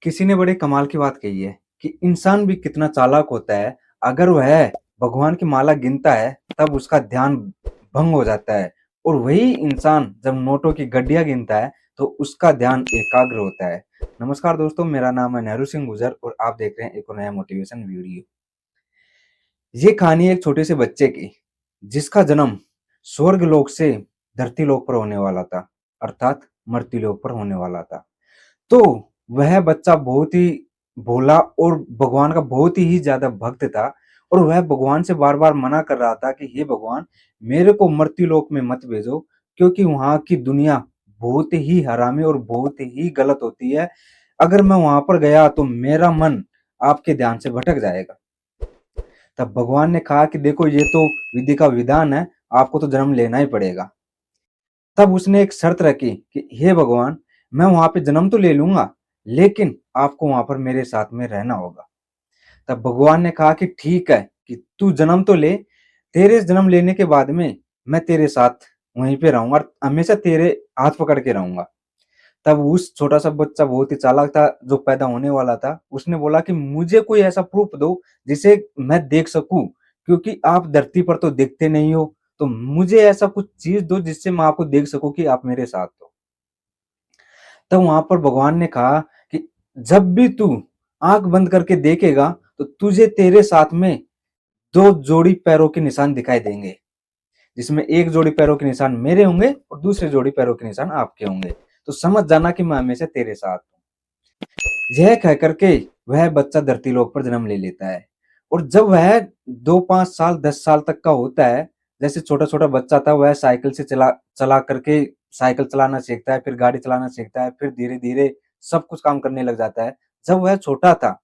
किसी ने बड़े कमाल की बात कही है कि इंसान भी कितना चालाक होता है। अगर वह भगवान की माला गिनता है तब उसका ध्यान भंग हो जाता है, और वही इंसान जब नोटों की गड्डियां गिनता है तो उसका ध्यान एकाग्र होता है। नमस्कार दोस्तों, मेरा नाम है नेहरू सिंह गुजर और आप देख रहे हैं एक और नया मोटिवेशन वीडियो। ये कहानी एक छोटे से बच्चे की, जिसका जन्म स्वर्ग लोक से धरती लोक पर होने वाला था, अर्थात मर्त्य लोक पर होने वाला था। तो वह बच्चा बहुत ही भोला और भगवान का बहुत ही ज़्यादा भक्त था, और वह भगवान से बार-बार मना कर रहा था कि हे भगवान, मेरे को मर्त्य-लोक में मत भेजो, क्योंकि वहाँ की दुनिया बहुत ही हरामी और बहुत ही गलत होती है। अगर मैं वहाँ पर गया तो मेरा मन आपके ध्यान से भटक जाएगा। तब भगवान ने कहा कि देखो, ये तो विधि का विधान है, आपको तो जन्म लेना ही पड़ेगा। तब उसने एक शर्त रखी कि हे भगवान, मैं वहाँ पे जन्म तो ले लूँगा, लेकिन आपको वहाँ पर मेरे साथ में रहना होगा। तब भगवान ने कहा कि ठीक है, कि तू जन्म तो ले, तेरे जन्म लेने के बाद में मैं तेरे साथ वहीं पे रहूँगा और हमेशा तेरे हाथ पकड़ के रहूँगा। तब उस छोटा-सा बच्चा बहुत ही चालाक था, जो पैदा होने वाला था, उसने बोला कि मुझे कोई ऐसा प्रूफ दो जिसे मैं देख सकूँ, क्योंकि आप धरती पर तो दिखते नहीं हो, तो मुझे ऐसा कुछ चीज़ दो जिससे मैं आपको देख सकूँ कि आप मेरे साथ हो। तब वहाँ पर भगवान ने कहा कि जब भी तू आँख बंद करके देखेगा तो तुझे तेरे साथ में 2 जोड़ी पैरों के निशान दिखाई देंगे, जिसमें एक जोड़ी पैरों के निशान मेरे होंगे और दूसरे जोड़ी पैरों के निशान आपके होंगे। तो समझ जाना कि मैं हमेशा तेरे साथ हूँ। यह कह कर के वह बच्चा धरती लोक पर जन्म ले लेता है, और जब वह 2, 5 साल, 10 साल तक का होता है, जैसे छोटा-छोटा बच्चा था, वह साइकिल से चला चला करके साइकिल चलाना सीखता है, फिर गाड़ी चलाना सीखता है, फिर धीरे-धीरे सब कुछ काम करने लग जाता है। जब वह छोटा था,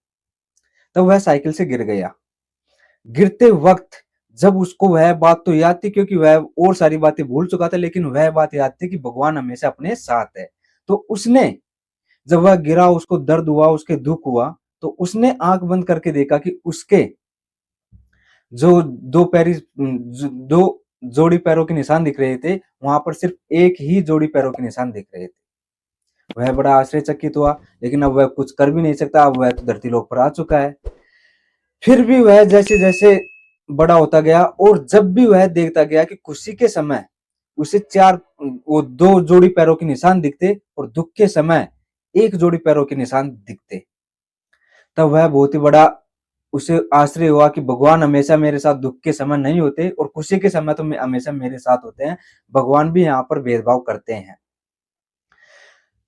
तब वह साइकिल से गिर गया। गिरते वक़्त जब उसको वह बात तो याद थी, क्योंकि वह और सारी बातें भूल चुका था, लेकिन वह बात याद थी कि भगवान हमेशा अपने साथ है। तो उसने, जब वह गिरा, उसको दर्द हुआ, उसके दुःख हुआ, तो उसने आँख बंद करके देखा कि उसके जो 2 पैरी ज 2 जोड़ी पैरों के निशान दिख रहे थे, वहाँ पर सिर्फ़ एक ही जोड़ी पैरों के निशान दिख रहे थे। वह बड़ा आश्चर्यचकित हुआ, लेकिन अब वह कुछ कर भी नहीं सकता, अब वह तो धरती लोक पर आ चुका है। फिर भी वह जैसे-जैसे बड़ा होता गया, और जब भी वह देखता गया कि खुशी के समय उसे 4 वो 2 जोड़ी पैरों के निशान दिखते और दुःख के समय 1 जोड़ी पैरों के निशान दिखते। तब वह बहुत ही बड़ा उसे आश्चर्य हुआ कि भगवान हमेशा मेरे साथ दुःख के समय नहीं होते और खुशी के समय तो हमेशा मेरे साथ होते हैं। भगवान भी यहाँ पर भेदभाव करते हैं।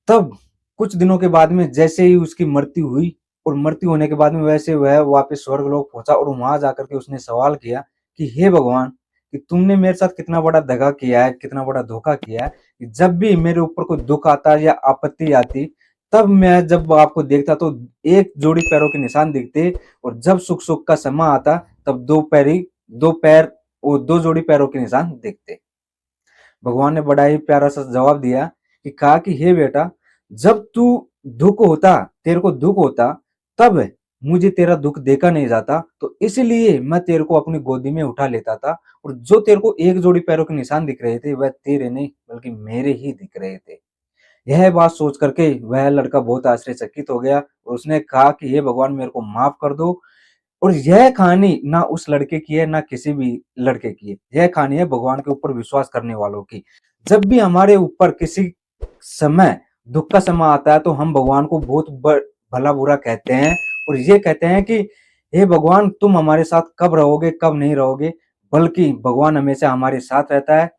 तब कुछ दिनों के बाद में जैसे ही उसकी मृत्यु हुई, और मृत्यु होने के बाद में वैसे वह वापस स्वर्गलोक पहुंचा, और वहां जाकर के उसने सवाल किया कि हे भगवान, कि तुमने मेरे साथ कितना बड़ा दगा किया है, कितना बड़ा धोखा किया है, कि जब भी मेरे ऊपर कोई दुख आता या आपत्ति आती, तब मैं जब आपको देखता तो एक जोड़ी पैरों के निशान दिखते, और जब सुख सुख का समय आता तब 2 पैर और 2 जोड़ी पैरों के निशान दिखते। भगवान ने बड़ा ही प्यारा सा जवाब दिया, कि कहा कि हे बेटा, जब तू दुख होता तेरे को दुख होता, तब मुझे तेरा दुख देखा नहीं जाता, तो इसलिए मैं तेरे को अपनी गोदी में उठा लेता था, और जो तेरे को एक जोड़ी पैरों के निशान दिख रहे थे वह तेरे नहीं बल्कि मेरे ही दिख रहे थे। यह बात सोच करके वह लड़का बहुत आश्चर्यचकित हो गया, और उसने कहा कि हे भगवान, मेरे को माफ कर दो। और यह कहानी ना उस लड़के की है, ना किसी भी लड़के की है। यह कहानी है भगवान के ऊपर विश्वास करने वालों की। जब भी हमारे ऊपर किसी समय दुःख का समय आता है, तो हम भगवान को बहुत भला-बुरा कहते हैं, और ये कहते हैं कि हे भगवान, तुम हमारे साथ कब रहोगे, कब नहीं रहोगे, बल्कि भगवान हमेशा हमारे साथ रहता है।